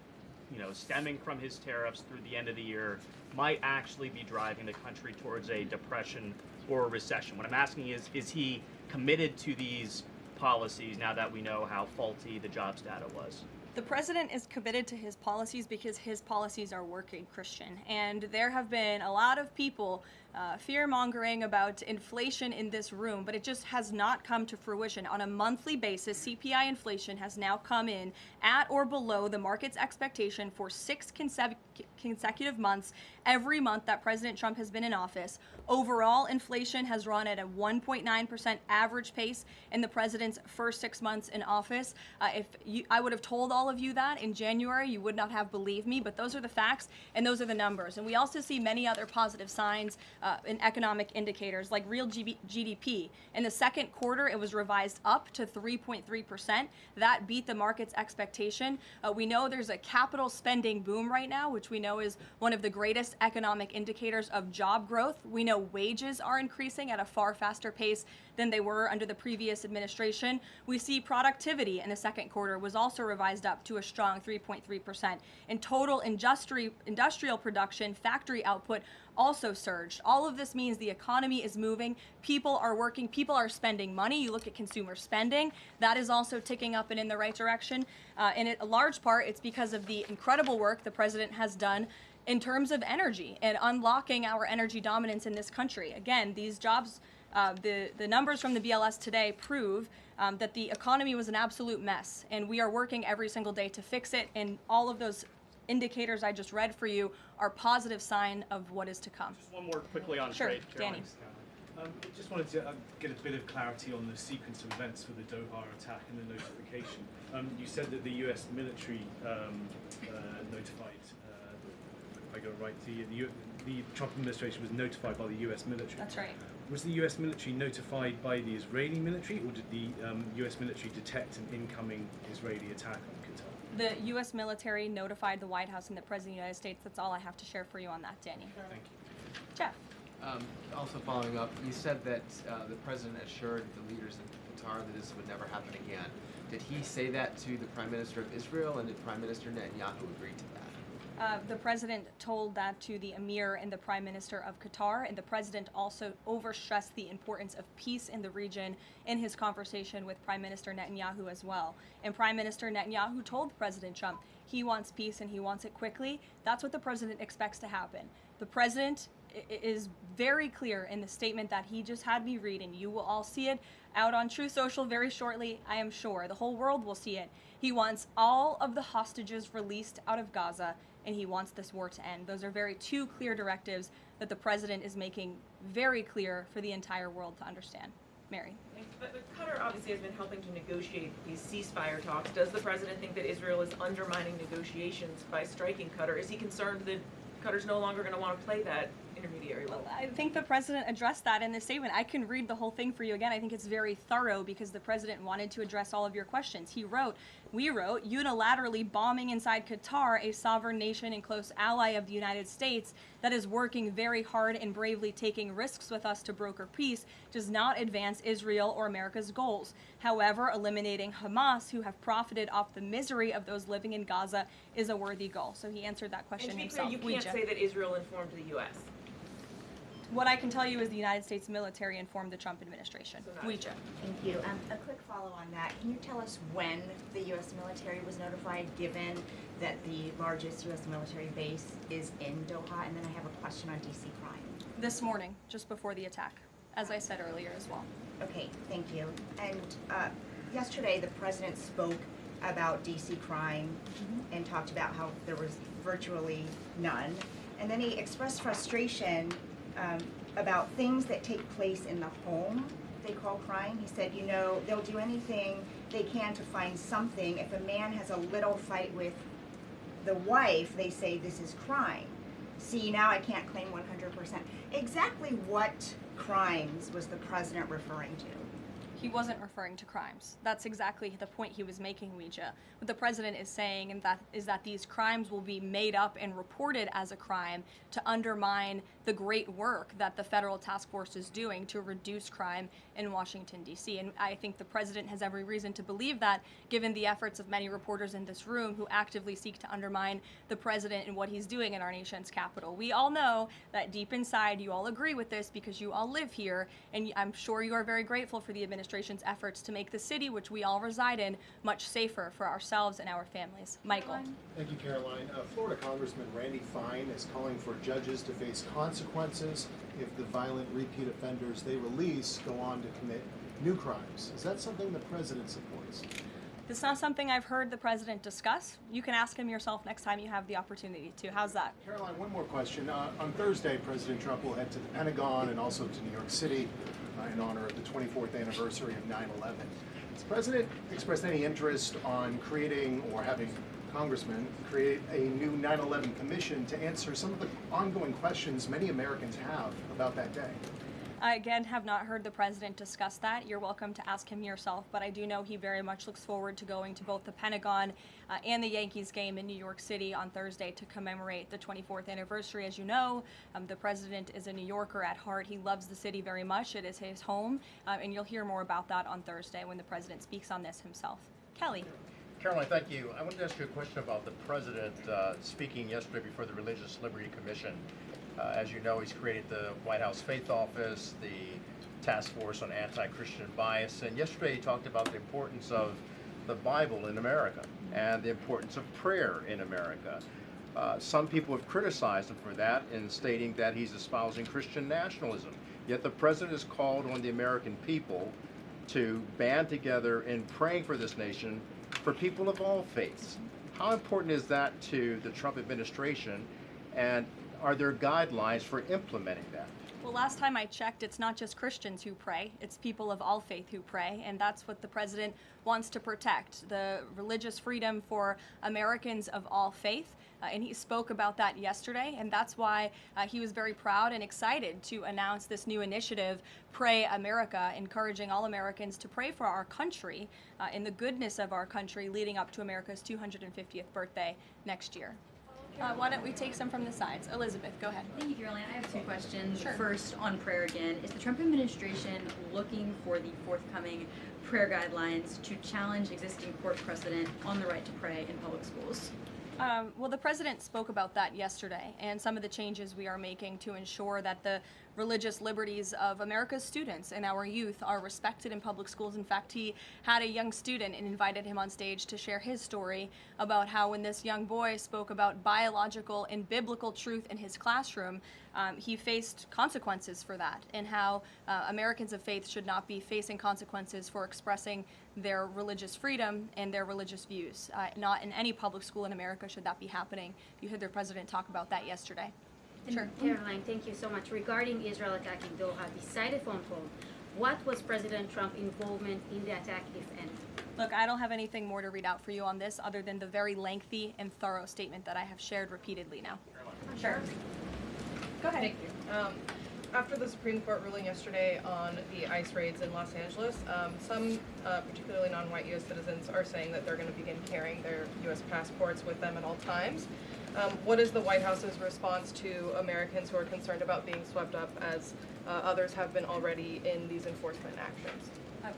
stemming from his tariffs through the end of the year, might actually be driving the country towards a depression or a recession? What I'm asking is he committed to these policies now that we know how faulty the jobs data was? The president is committed to his policies because his policies are working, Christian. And there have been a lot of people fear-mongering about inflation in this room, but it just has not come to fruition. On a monthly basis, CPI inflation has now come in at or below the market's expectation for 6 consecutive months, every month that President Trump has been in office. Overall, inflation has run at a 1.9% average pace in the president's first 6 months in office. I would have told all of you that in January, you would not have believed me, but those are the facts and those are the numbers. And we also see many other positive signs in economic indicators like real GDP. In the second quarter, it was revised up to 3.3%. That beat the market's expectation. We know there's a capital spending boom right now, which we know is one of the greatest economic indicators of job growth. We know wages are increasing at a far faster pace than they were under the previous administration. We see productivity in the second quarter was also revised up to a strong 3.3%. And total industrial production, factory output also surged. All of this means the economy is moving, people are working, people are spending money. You look at consumer spending, that is also ticking up and in the right direction. And a large part, it's because of the incredible work the president has done in terms of energy and unlocking our energy dominance in this country. Again, these jobs, the numbers from the BLS today prove that the economy was an absolute mess, and we are working every single day to fix it, and all of those indicators I just read for you are positive sign of what is to come. Just one more quickly on sure, trade, Danny. Just wanted to get a bit of clarity on the sequence of events for the Doha attack and the notification. You said that the U.S. military notified, if I got it right, the Trump administration was notified by the U.S. military. That's right. Was the U.S. military notified by the Israeli military, or did the U.S. military detect an incoming Israeli attack on Qatar? The U.S. military notified the White House and the President of the United States. That's all I have to share for you on that, Danny. Thank you. Jeff. Also following up, you said that the president assured the leaders in Qatar that this would never happen again. Did he say that to the Prime Minister of Israel, and did Prime Minister Netanyahu agree to that? The president told that to the emir and the prime minister of Qatar, and the president also overstressed the importance of peace in the region in his conversation with Prime Minister Netanyahu as well. And Prime Minister Netanyahu told President Trump he wants peace and he wants it quickly. That's what the president expects to happen. The president is very clear in the statement that he just had me read, and you will all see it out on True Social very shortly, I am sure. The whole world will see it. He wants all of the hostages released out of Gaza, and he wants this war to end. Those are two clear directives that the president is making very clear for the entire world to understand. Mary. But Qatar obviously has been helping to negotiate these ceasefire talks. Does the president think that Israel is undermining negotiations by striking Qatar? Is he concerned that Qatar's no longer going to want to play that intermediary role? I think the president addressed that in the statement. I can read the whole thing for you again. I think it's very thorough because the president wanted to address all of your questions. We wrote, unilaterally bombing inside Qatar, a sovereign nation and close ally of the United States that is working very hard and bravely taking risks with us to broker peace, does not advance Israel or America's goals. However, eliminating Hamas, who have profited off the misery of those living in Gaza, is a worthy goal. So he answered that question himself. And to be clear, you can't say that Israel informed the U.S. What I can tell you is the United States military informed the Trump administration. Thank you. A quick follow on that. Can you tell us when the U.S. military was notified, given that the largest U.S. military base is in Doha? And then I have a question on D.C. crime. This morning, just before the attack, as I said earlier as well. Okay, thank you. And yesterday, the president spoke about D.C. crime and talked about how there was virtually none. And then he expressed frustration about things that take place in the home they call crime. He said, you know, they'll do anything they can to find something. If a man has a little fight with the wife, they say this is crime. See, now I can't claim 100%. Exactly what crimes was the president referring to? He wasn't referring to crimes. That's exactly the point he was making, Ouija. What the president is saying is that these crimes will be made up and reported as a crime to undermine the great work that the federal task force is doing to reduce crime in Washington, D.C. And I think the president has every reason to believe that, given the efforts of many reporters in this room who actively seek to undermine the president and what he's doing in our nation's capital. We all know that deep inside you all agree with this because you all live here, and I'm sure you are very grateful for the administration's efforts to make the city, which we all reside in, much safer for ourselves and our families. Michael. Thank you, Caroline. Florida Congressman Randy Fine is calling for judges to face consequences if the violent repeat offenders they release go on to commit new crimes. Is that something the president supports? It's not something I've heard the president discuss. You can ask him yourself next time you have the opportunity to. How's that? Caroline, one more question. On Thursday, President Trump will head to the Pentagon and also to New York City in honor of the 24th anniversary of 9/11. Has the president expressed any interest on creating or having congressmen create a new 9/11 commission to answer some of the ongoing questions many Americans have about that day? I, again, have not heard the president discuss that. You're welcome to ask him yourself, but I do know he very much looks forward to going to both the Pentagon and the Yankees game in New York City on Thursday to commemorate the 24th anniversary. As you know, the president is a New Yorker at heart. He loves the city very much. It is his home, and you'll hear more about that on Thursday when the president speaks on this himself. Kelly. Caroline, thank you. I wanted to ask you a question about the president speaking yesterday before the Religious Liberty Commission. As you know, he's created the White House Faith Office, the Task Force on Anti-Christian Bias, and yesterday he talked about the importance of the Bible in America and the importance of prayer in America. Some people have criticized him for that in stating that he's espousing Christian nationalism. Yet the president has called on the American people to band together in praying for this nation for people of all faiths. How important is that to the Trump administration, and are there guidelines for implementing that? Well, last time I checked, it's not just Christians who pray, it's people of all faith who pray, and that's what the president wants to protect, the religious freedom for Americans of all faith. And he spoke about that yesterday, and that's why he was very proud and excited to announce this new initiative, Pray America, encouraging all Americans to pray for our country and the goodness of our country leading up to America's 250th birthday next year. Why don't we take some from the sides? Elizabeth, go ahead. Thank you, Caroline. I have two questions. Sure. First, on prayer again. Is the Trump administration looking for the forthcoming prayer guidelines to challenge existing court precedent on the right to pray in public schools? Well, the president spoke about that yesterday, and some of the changes we are making to ensure that the religious liberties of America's students and our youth are respected in public schools. In fact, he had a young student and invited him on stage to share his story about how when this young boy spoke about biological and biblical truth in his classroom, he faced consequences for that, and how Americans of faith should not be facing consequences for expressing their religious freedom and their religious views. Not in any public school in America should that be happening. You heard the president talk about that yesterday. Sure. Caroline, thank you so much. Regarding Israel attacking Doha, beside the phone call, what was President Trump's involvement in the attack, if any? Look, I don't have anything more to read out for you on this other than the very lengthy and thorough statement that I have shared repeatedly now. Sure. Go ahead. Thank you. After the Supreme Court ruling yesterday on the ICE raids in Los Angeles, some, particularly non-white U.S. citizens, are saying that they're going to begin carrying their U.S. passports with them at all times. What is the White House's response to Americans who are concerned about being swept up, as others have been already, in these enforcement actions?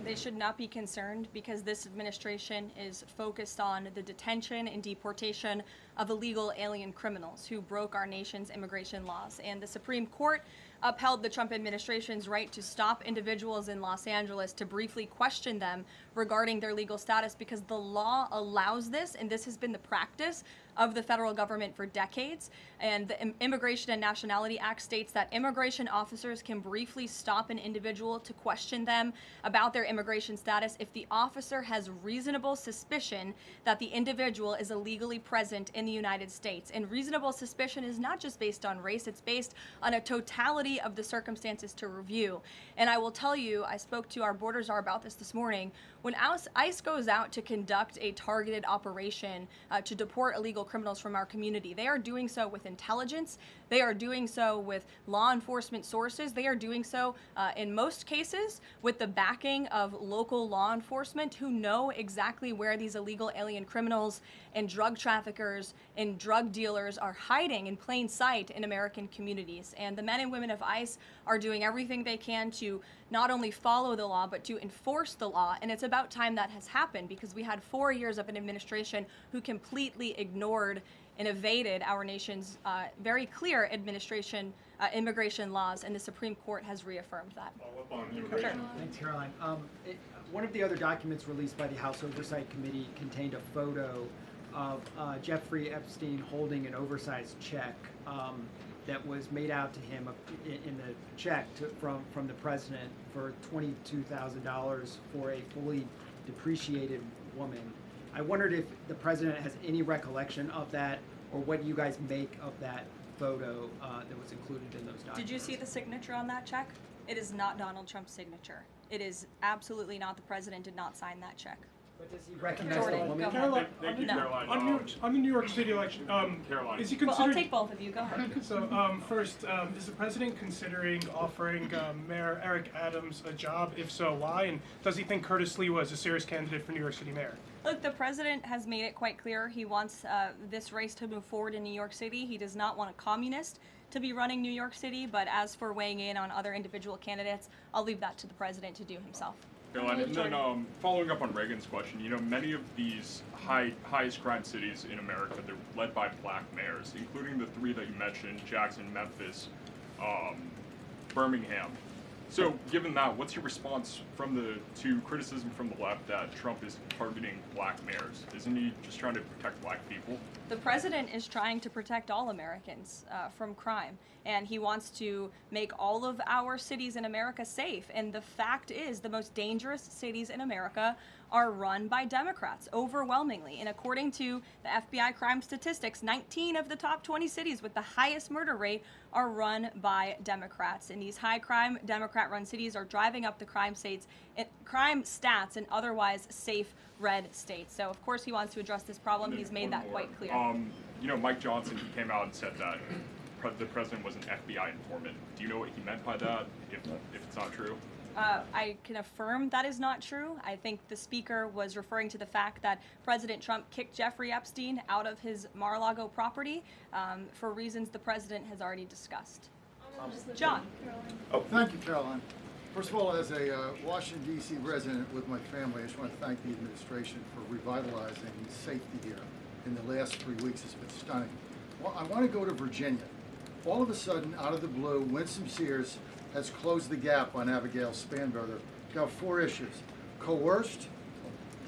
They should not be concerned, because this administration is focused on the detention and deportation of illegal alien criminals who broke our nation's immigration laws. And the Supreme Court upheld the Trump administration's right to stop individuals in Los Angeles to briefly question them regarding their legal status, because the law allows this, and this has been the practice of the federal government for decades. And the Immigration and Nationality Act states that immigration officers can briefly stop an individual to question them about their immigration status if the officer has reasonable suspicion that the individual is illegally present in the United States. And reasonable suspicion is not just based on race, it's based on a totality of the circumstances to review. And I will tell you, I spoke to our border czar about this morning. When ICE goes out to conduct a targeted operation to deport illegal criminals from our community, they are doing so with intelligence, they are doing so with law enforcement sources, they are doing so in most cases with the backing of local law enforcement who know exactly where these illegal alien criminals and drug traffickers and drug dealers are hiding in plain sight in American communities. And the men and women of ICE are doing everything they can to not only follow the law, but to enforce the law. And it's about time that has happened, because we had 4 years of an administration who completely ignored and evaded our nation's very clear immigration laws, and the Supreme Court has reaffirmed that. Sure. Thanks, Caroline. One of the other documents released by the House Oversight Committee contained a photo of Jeffrey Epstein holding an oversized check that was made out to him in the check from the president for $22,000 for a fully depreciated woman. I wondered if the president has any recollection of that, or what you guys make of that photo that was included in those documents. Did you see the signature on that check? It is not Donald Trump's signature. It is absolutely not. The president did not sign that check. But does he recognize Jordan, the woman? Caroline, Thank you, no. Caroline. On the New York City election, Caroline. is he Well, considering? I'll take both of you. Go ahead. So first, is the president considering offering Mayor Eric Adams a job? If so, why? And does he think Curtis Lee was a serious candidate for New York City mayor? Look, the president has made it quite clear he wants this race to move forward in New York City. He does not want a communist to be running New York City, but as for weighing in on other individual candidates, I'll leave that to the president to do himself. Caroline, and then following up on Reagan's question, you know, many of these highest crime cities in America, they're led by black mayors, including the three that you mentioned, Jackson, Memphis, Birmingham. So given that, what's your response to criticism from the left that Trump is targeting black mayors? Isn't he just trying to protect black people? The president is trying to protect all Americans from crime, and he wants to make all of our cities in America safe. And the fact is, the most dangerous cities in America are run by Democrats, overwhelmingly. And according to the FBI crime statistics, 19 of the top 20 cities with the highest murder rate are run by Democrats. And these high crime Democrat-run cities are driving up the crime stats in otherwise safe red states. So of course he wants to address this problem. He's made that quite clear. You know, Mike Johnson, he came out and said that the president was an FBI informant. Do you know what he meant by that, if it's not true? I can affirm that is not true. I think the speaker was referring to the fact that President Trump kicked Jeffrey Epstein out of his Mar-a-Lago property for reasons the president has already discussed. John. Oh, thank you, Caroline. First of all, as a Washington, D.C. resident with my family, I just want to thank the administration for revitalizing safety here in the last 3 weeks. It's been stunning. Well, I want to go to Virginia. All of a sudden, out of the blue, Winsome Sears has closed the gap on Abigail Spanberger. Got 4 issues. Coerced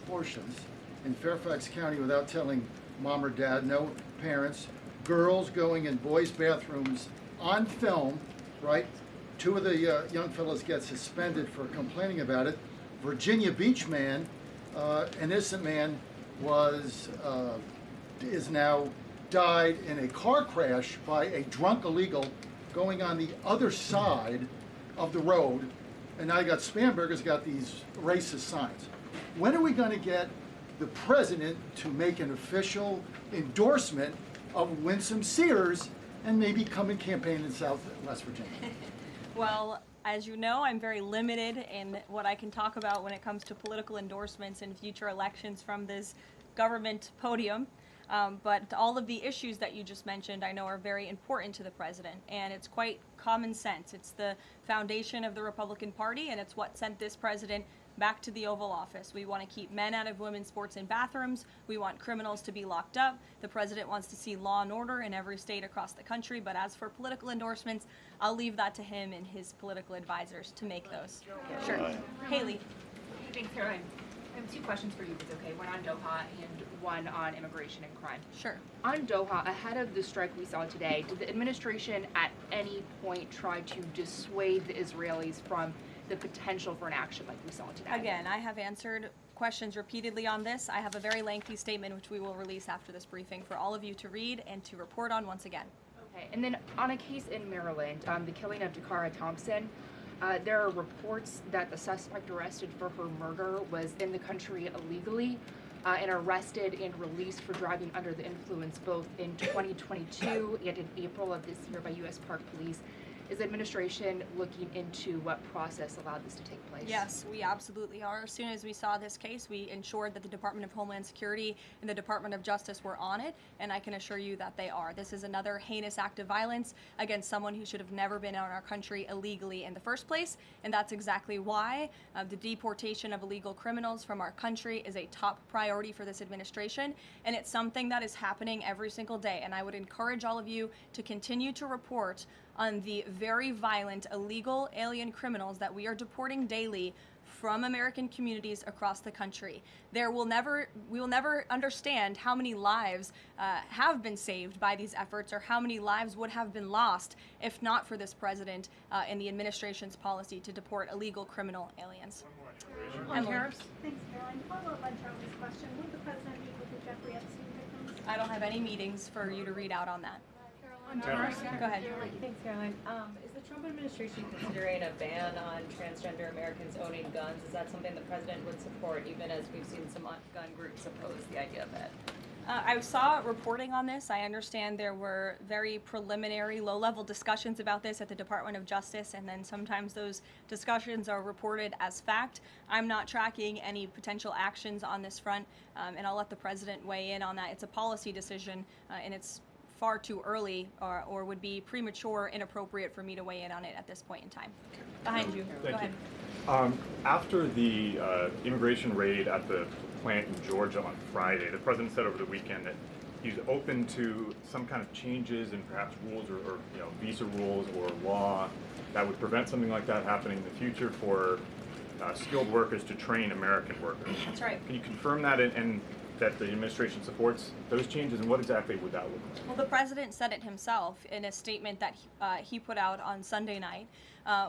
abortions in Fairfax County without telling mom or dad, no parents, girls going in boys' bathrooms on film, right? 2 of the young fellows get suspended for complaining about it. Virginia Beach man, an innocent man, is now died in a car crash by a drunk illegal going on the other side of the road, and now you got Spanberger's got these racist signs. When are we going to get the president to make an official endorsement of Winsome Sears and maybe come and campaign in West Virginia? Well, as you know, I'm very limited in what I can talk about when it comes to political endorsements in future elections from this government podium. But all of the issues that you just mentioned I know are very important to the president, and it's quite common sense. It's the foundation of the Republican Party, and it's what sent this president back to the Oval Office. We want to keep men out of women's sports and bathrooms. We want criminals to be locked up. The president wants to see law and order in every state across the country. But as for political endorsements, I'll leave that to him and his political advisors to make those. Sure. Haley. Thanks, Caroline. I have 2 questions for you, if it's okay. One on Doha and one on immigration and crime. Sure. On Doha, ahead of the strike we saw today, did the administration at any point try to dissuade the Israelis from the potential for an action like we saw today? Again, I have answered questions repeatedly on this. I have a very lengthy statement which we will release after this briefing for all of you to read and to report on once again. Okay, and then on a case in Maryland, the killing of Dakara Thompson, there are reports that the suspect arrested for her murder was in the country illegally and arrested and released for driving under the influence both in 2022 and in April of this year by U.S. Park Police. Is the administration looking into what process allowed this to take place? Yes, we absolutely are. As soon as we saw this case, we ensured that the Department of Homeland Security and the Department of Justice were on it, and I can assure you that they are. This is another heinous act of violence against someone who should have never been in our country illegally in the first place, and that's exactly why the deportation of illegal criminals from our country is a top priority for this administration, and it's something that is happening every single day. And I would encourage all of you to continue to report on the very violent illegal alien criminals that we are deporting daily from American communities across the country. We will never understand how many lives have been saved by these efforts, or how many lives would have been lost if not for this president and the administration's policy to deport illegal criminal aliens. On tariffs? Thanks, Caroline. Follow up on Charlie's question. Will the president meet with the Jeffrey Epstein victims? I don't have any meetings for you to read out on that. On tariffs? Go ahead. Thanks, Caroline. Is the Trump administration considering a ban on transgender Americans owning guns? Is that something the president would support, even as we've seen some gun groups oppose the idea of it? I saw reporting on this. I understand there were very preliminary, low-level discussions about this at the Department of Justice, and then sometimes those discussions are reported as fact. I'm not tracking any potential actions on this front, and I'll let the president weigh in on that. It's a policy decision, and it's far too early or would be premature, inappropriate for me to weigh in on it at this point in time. Behind you. Go ahead. After the immigration raid at the plant in Georgia on Friday, the president said over the weekend that he's open to some kind of changes in perhaps rules or visa rules or law that would prevent something like that happening in the future for skilled workers to train American workers. That's right. Can you confirm that and that the administration supports those changes, and what exactly would that look like? Well, the president said it himself in a statement that he put out on Sunday night,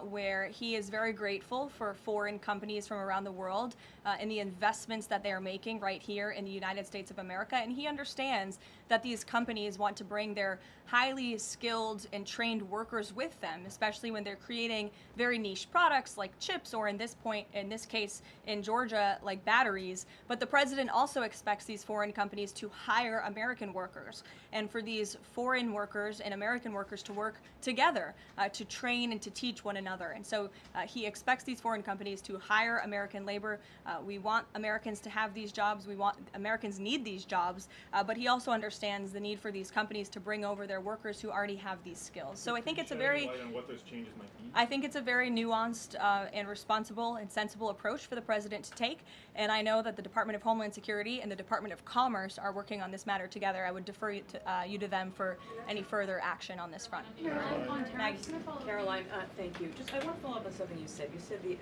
where he is very grateful for foreign companies from around the world and the investments that they are making right here in the United States of America. And he understands that these companies want to bring their highly skilled and trained workers with them, especially when they're creating very niche products like chips, or in this case in Georgia, like batteries. But the president also expects these foreign companies to hire American workers, and for these foreign workers and American workers to work together to train and to teach one another. And so he expects these foreign companies to hire American labor. We want Americans to have these jobs. Americans need these jobs, but he also understands the need for these companies to bring over their workers who already have these skills. So I think it's a very, what those changes might be? I think it's a very nuanced and responsible and sensible approach for the president to take. And I know that the Department of Homeland Security and the Department of Commerce are working on this matter together. I would defer you to them for any further action on this front. Caroline, thank you. I want to follow up on something you said. You said the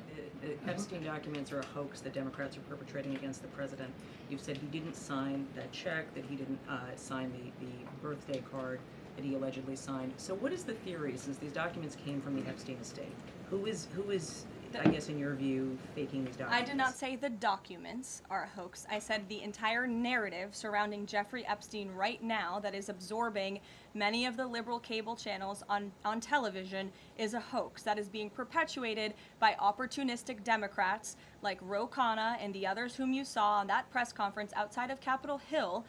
Epstein documents are a hoax that Democrats are perpetrating against the president. You've said he didn't sign that check, that he didn't sign the birthday card that he allegedly signed. So what is the theory, since these documents came from the Epstein estate? Who is I guess in your view, faking these documents? I did not say the documents are a hoax. I said the entire narrative surrounding Jeffrey Epstein right now that is absorbing many of the liberal cable channels on television is a hoax that is being perpetuated by opportunistic Democrats like Ro Khanna and the others whom you saw on that press conference outside of Capitol Hill,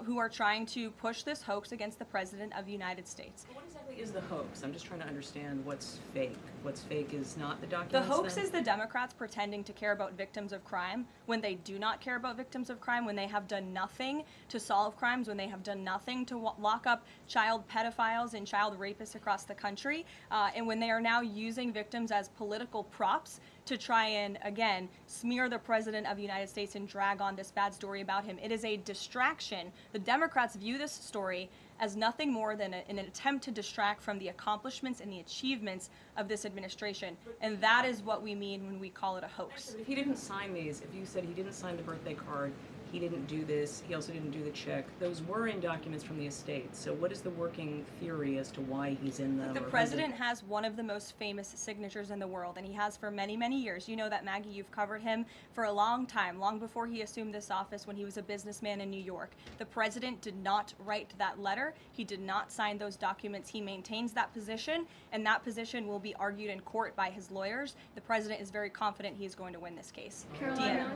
who are trying to push this hoax against the President of the United States. What exactly is the hoax? I'm just trying to understand what's fake. What's fake is not the documents. The hoax then? is the Democrats pretending to care about victims of crime when they do not care about victims of crime, when they have done nothing to solve crimes, when they have done nothing to lock up child pedophiles and child rapists across the country, and when they are now using victims as political props to try and, again, smear the President of the United States and drag on this bad story about him. It is a distraction. The Democrats view this story as nothing more than an attempt to distract from the accomplishments and the achievements of this administration. And that is what we mean when we call it a hoax. If he didn't sign these, if you said he didn't sign the birthday card, he didn't do this, he also didn't do the check, those were in documents from the estate. So what is the working theory as to why he's in them? The president has one of the most famous signatures in the world, and he has for many, many years. You know that, Maggie, you've covered him for a long time, long before he assumed this office when he was a businessman in New York. The president did not write that letter. He did not sign those documents. He maintains that position, and that position will be argued in court by his lawyers. The president is very confident he is going to win this case. Caroline,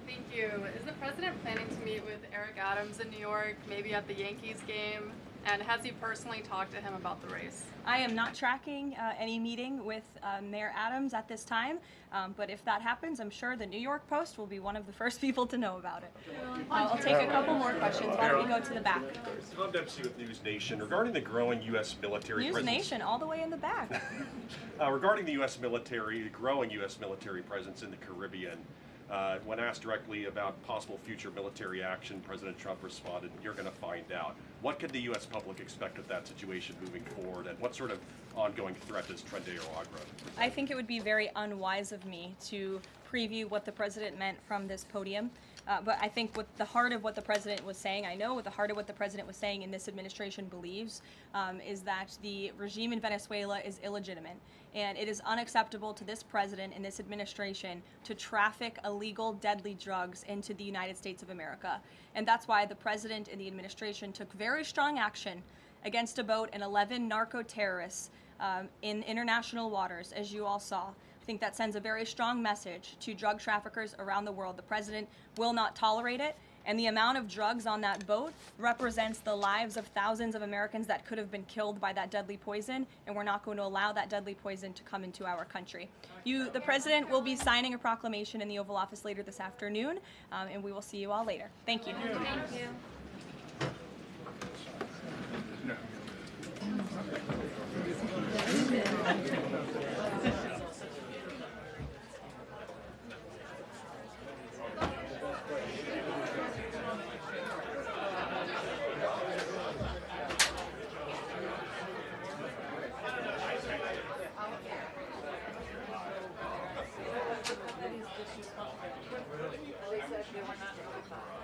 thank you. Is the president planning to meet with Eric Adams in New York, maybe at the Yankees game? And has he personally talked to him about the race? I am not tracking any meeting with Mayor Adams at this time, but if that happens, I'm sure the New York Post will be one of the first people to know about it. I'll take a couple more questions. Why don't we go to the back? Tom Dempsey with News Nation. Regarding the growing U.S. military News presence... Nation, all the way in the back. Regarding the U.S. military, the growing U.S. military presence in the Caribbean, when asked directly about possible future military action, President Trump responded, "You're going to find out." What could the U.S. public expect of that situation moving forward, and what sort of ongoing threat does Trendejo Agra? I think it would be very unwise of me to preview what the president meant from this podium. But I think what the heart of what the president was saying, I know what the heart of what the president was saying in this administration believes, is that the regime in Venezuela is illegitimate. And it is unacceptable to this president and this administration to traffic illegal, deadly drugs into the United States of America. And that's why the president and the administration took very strong action against a boat and 11 narco-terrorists in international waters, as you all saw. I think that sends a very strong message to drug traffickers around the world. The president will not tolerate it, and the amount of drugs on that boat represents the lives of thousands of Americans that could have been killed by that deadly poison, and we're not going to allow that deadly poison to come into our country. The president will be signing a proclamation in the Oval Office later this afternoon, and we will see you all later. Thank you. Thank you. They said they were not notified.